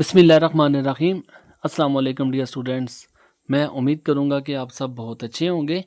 बिस्मिल्लाहिर्रहमानिर्रहीम। अस्सलाम वालेकुम डियर स्टूडेंट्स। मैं उम्मीद करूँगा कि आप सब बहुत अच्छे होंगे।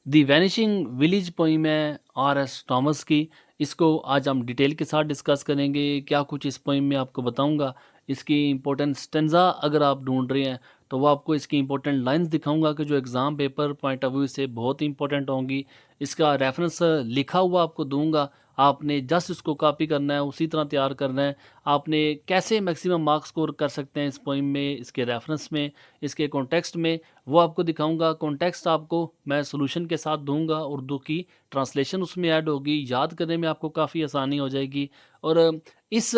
दी वैनिशिंग विलेज पोइम है आर.एस. थॉमस की। इसको आज हम डिटेल के साथ डिस्कस करेंगे। क्या कुछ इस पोइम में आपको बताऊँगा। इसकी इंपॉर्टेंट स्टेंजा अगर आप ढूंढ रहे हैं तो वो आपको इसकी इंपॉर्टेंट लाइंस दिखाऊंगा कि जो exam paper point of view से बहुत ही इंपॉर्टेंट होंगी। इसका रेफरेंस लिखा हुआ आपको दूंगा, आपने जस्ट इसको कॉपी करना है, उसी तरह तैयार करना है। आपने कैसे मैक्सिमम मार्क्स स्कोर कर सकते हैं इस पोइम में, इसके रेफरेंस में, इसके कॉन्टेक्स्ट में, वो आपको दिखाऊंगा। कॉन्टेक्स्ट आपको मैं सॉल्यूशन के साथ दूंगा, उर्दू की ट्रांसलेशन उसमें ऐड होगी, याद करने में आपको काफ़ी आसानी हो जाएगी। और इस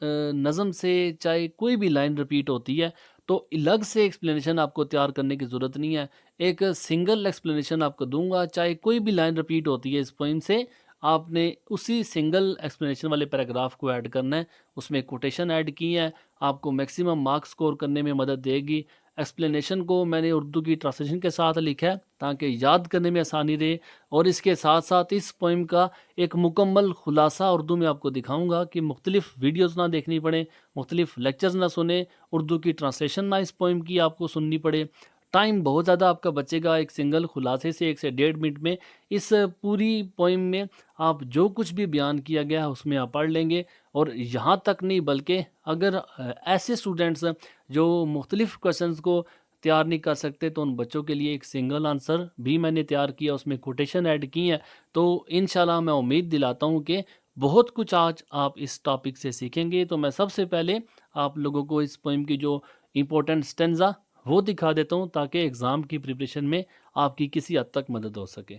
नज़म से चाहे कोई भी लाइन रिपीट होती है तो अलग से एक्सप्लेनेशन आपको तैयार करने की ज़रूरत नहीं है। एक सिंगल एक्सप्लेनेशन आपको दूंगा, चाहे कोई भी लाइन रिपीट होती है इस पोइम से, आपने उसी सिंगल एक्सप्लेनेशन वाले पैराग्राफ को ऐड करना है। उसमें कोटेशन ऐड की है, आपको मैक्सिमम मार्क्स स्कोर करने में मदद देगी। एक्सप्लेनेशन को मैंने उर्दू की ट्रांसलेशन के साथ लिखा है ताकि याद करने में आसानी रहे। और इसके साथ साथ इस पोइम का एक मुकम्मल खुलासा उर्दू में आपको दिखाऊंगा कि मुख्तलिफ वीडियोज़ ना देखनी पड़े, मुख्तलिफ लेक्चर्स ना सुने, उर्दू की ट्रांसलेशन ना इस पोइम की आपको सुननी पड़े। टाइम बहुत ज़्यादा आपका बचेगा। एक सिंगल खुलासे से 1 से 1.5 मिनट में इस पूरी पोइम में आप जो कुछ भी बयान किया गया है उसमें आप पढ़ लेंगे। और यहाँ तक नहीं बल्कि अगर ऐसे स्टूडेंट्स जो मुख्तलिफ क्वेश्चंस को तैयार नहीं कर सकते तो उन बच्चों के लिए एक सिंगल आंसर भी मैंने तैयार किया, उसमें कोटेशन ऐड की है। तो इंशाल्लाह मैं उम्मीद दिलाता हूँ कि बहुत कुछ आज आप इस टॉपिक से सीखेंगे। तो मैं सबसे पहले आप लोगों को इस पोइम की जो इम्पोर्टेंट स्टेंजा वो दिखा देता हूँ ताकि एग्ज़ाम की प्रिपरेशन में आपकी किसी हद तक मदद हो सके।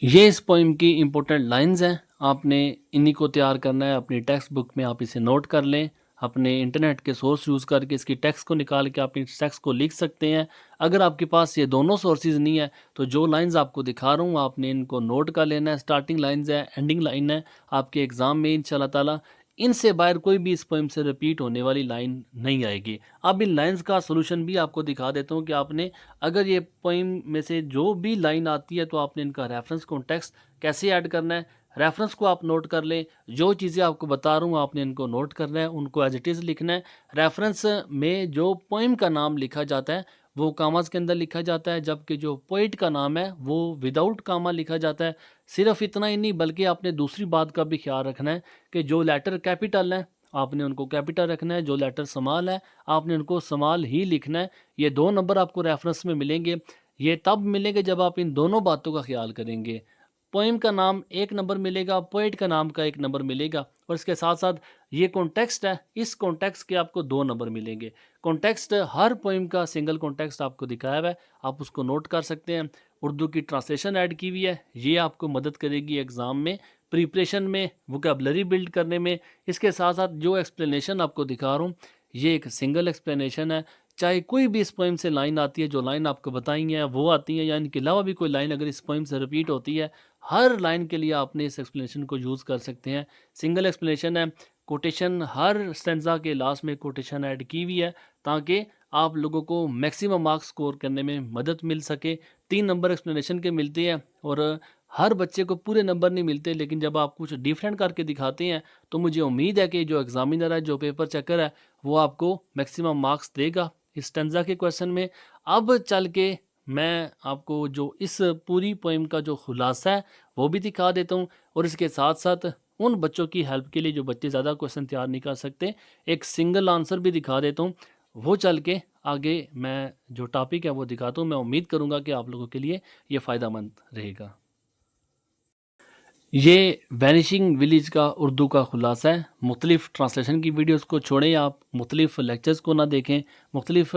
ये इस पोइम की इम्पोर्टेंट लाइंस हैं, आपने इन्हीं को तैयार करना है। अपनी टेक्स्ट बुक में आप इसे नोट कर लें। अपने इंटरनेट के सोर्स यूज़ करके इसकी टेक्स्ट को निकाल के आप इस टेक्स्ट को लिख सकते हैं। अगर आपके पास ये दोनों सोर्सेज नहीं है तो जो लाइंस आपको दिखा रहा हूँ आपने इनको नोट कर लेना है। स्टार्टिंग लाइंस है, एंडिंग लाइन है, आपके एग्ज़ाम में इंशाल्लाह ताला इनसे बाहर कोई भी इस पोइम से रिपीट होने वाली लाइन नहीं आएगी। अब इन लाइंस का सॉल्यूशन भी आपको दिखा देता हूँ कि आपने अगर ये पोइम में से जो भी लाइन आती है तो आपने इनका रेफरेंस कॉन्टेक्स्ट कैसे ऐड करना है। रेफरेंस को आप नोट कर लें, जो चीज़ें आपको बता रहा हूँ आपने इनको नोट करना है, उनको एज इट इज़ लिखना है। रेफरेंस में जो पोइम का नाम लिखा जाता है वो कामास के अंदर लिखा जाता है, जबकि जो पोइट का नाम है वो विदाउट कामा लिखा जाता है। सिर्फ इतना ही नहीं बल्कि आपने दूसरी बात का भी ख्याल रखना है कि जो लेटर कैपिटल है आपने उनको कैपिटल रखना है, जो लेटर स्मॉल है आपने उनको स्मॉल ही लिखना है। ये 2 नंबर आपको रेफरेंस में मिलेंगे। ये तब मिलेंगे जब आप इन दोनों बातों का ख्याल करेंगे। पोइम का नाम 1 नंबर मिलेगा, पोएट का नाम का 1 नंबर मिलेगा। और इसके साथ साथ ये कॉन्टेक्स्ट है, इस कॉन्टेक्स्ट के आपको 2 नंबर मिलेंगे। कॉन्टेक्स्ट हर पोइम का सिंगल कॉन्टेक्स्ट आपको दिखाया हुआ है, आप उसको नोट कर सकते हैं। उर्दू की ट्रांसलेशन ऐड की हुई है, ये आपको मदद करेगी एग्ज़ाम में, प्रिपरेशन में, वोकैबुलरी बिल्ड करने में। इसके साथ साथ जो एक्सप्लेनेशन आपको दिखा रहा हूँ ये एक सिंगल एक्सप्लेनेशन है। चाहे कोई भी इस पोइम से लाइन आती है, जो लाइन आपको बताई है वो आती है या इनके अलावा भी कोई लाइन अगर इस पोइम से रिपीट होती है, हर लाइन के लिए आपने इस एक्सप्लेनेशन को यूज़ कर सकते हैं। सिंगल एक्सप्लेनेशन है। कोटेशन हर स्टेंजा के लास्ट में कोटेशन ऐड की हुई है ताकि आप लोगों को मैक्सिमम मार्क्स स्कोर करने में मदद मिल सके। 3 नंबर एक्सप्लेनेशन के मिलते हैं और हर बच्चे को पूरे नंबर नहीं मिलते, लेकिन जब आप कुछ डिफरेंट करके दिखाते हैं तो मुझे उम्मीद है कि जो एग्जामिनर है, जो पेपर चेकर है, वो आपको मैक्सिमम मार्क्स देगा इस स्टेंजा के क्वेश्चन में। अब चल के मैं आपको जो इस पूरी पोइम का जो खुलासा है वो भी दिखा देता हूँ। और इसके साथ साथ उन बच्चों की हेल्प के लिए जो बच्चे ज़्यादा क्वेश्चन तैयार नहीं कर सकते, एक सिंगल आंसर भी दिखा देता हूँ। वो चल के आगे मैं जो टॉपिक है वो दिखाता हूँ। मैं उम्मीद करूँगा कि आप लोगों के लिए ये फ़ायदेमंद रहेगा। ये वैनिशिंग विलेज का उर्दू का खुलासा है। मुख्तलिफ ट्रांसलेशन की वीडियोस को छोड़ें, आप मुख्तलिफ लेक्चर्स को ना देखें, मुख्तलिफ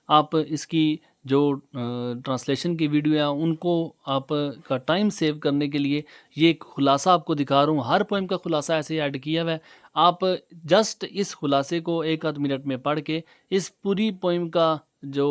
आप इसकी जो ट्रांसलेशन की वीडियो है उनको आप का टाइम सेव करने के लिए ये एक खुलासा आपको दिखा रहा हूँ। हर पोइम का खुलासा ऐसे ऐड किया हुआ है। आप जस्ट इस खुलासे को 1 आध मिनट में पढ़ के इस पूरी पोइम का जो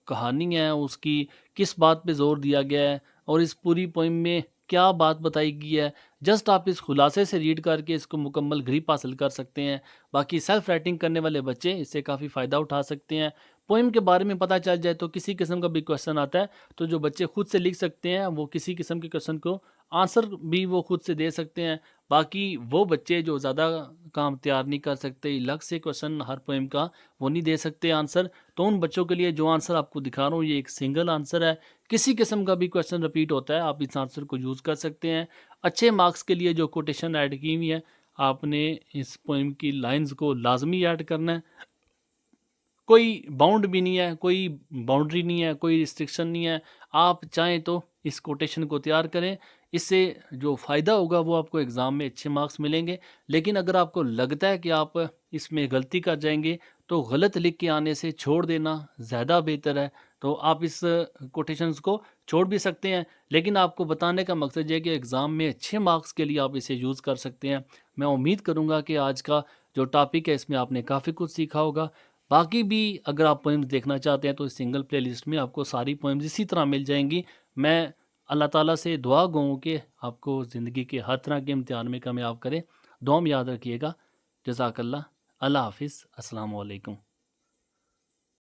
कहानी है उसकी किस बात पे जोर दिया गया है और इस पूरी पोइम में क्या बात बताई गई है, जस्ट आप इस खुलासे से रीड करके इसको मुकम्मल ग्रिप हासिल कर सकते हैं। बाकी सेल्फ राइटिंग करने वाले बच्चे इससे काफ़ी फ़ायदा उठा सकते हैं। پوئم کے بارے میں پتہ چل جائے تو کسی قسم کا بھی کویشچن آتا ہے تو جو بچے خود سے لکھ سکتے ہیں وہ کسی قسم کے کویشچن کو آنسر بھی وہ خود سے دے سکتے ہیں. باقی وہ بچے جو زیادہ کام تیار نہیں کر سکتے، الگ سے کویشچن ہر پوئم کا وہ نہیں دے سکتے آنسر، تو ان بچوں کے لیے جو آنسر آپ کو دکھا رہا ہوں یہ ایک سنگل آنسر ہے. کسی قسم کا بھی کویشچن رپیٹ ہوتا ہے آپ اس آنسر کو یوز کر سکتے ہیں. اچھے مارکس کے لیے جو کوٹیشن ایڈ کی ہوئی ہے آپ نے اس پوئم کی لائنز کو لازمی ایڈ کرنا ہے. کوئی باؤنڈ بھی نہیں ہے، کوئی باؤنڈری نہیں ہے، کوئی ریسٹرکشن نہیں ہے. آپ چاہیں تو اس کوٹیشن کو تیار کریں، اس سے جو فائدہ ہوگا وہ آپ کو ایگزام میں اچھے مارکس ملیں گے. لیکن اگر آپ کو لگتا ہے کہ آپ اس میں غلطی کر جائیں گے تو غلط لکھ کے آنے سے چھوڑ دینا زیادہ بہتر ہے. تو آپ اس کوٹیشنز کو چھوڑ بھی سکتے ہیں، لیکن آپ کو بتانے کا مقصد یہ ہے کہ ایگزام میں اچھے مارکس کے لیے آپ اسے یوز کر سکتے ہیں. میں امید کروں گا کہ آج کا جو ٹاپک ہے اس میں آپ نے کافی کچھ سیکھا ہوگا. باقی بھی اگر آپ پوئمز دیکھنا چاہتے ہیں تو اس سنگل پلے لسٹ میں آپ کو ساری پوئمز اسی طرح مل جائیں گی. میں اللہ تعالیٰ سے دعا گوں کہ آپ کو زندگی کے ہر طرح کے امتحان میں کامیاب کرے. دعا میں یاد رکھیے گا. جزاک اللہ. اللہ حافظ. السلام علیکم.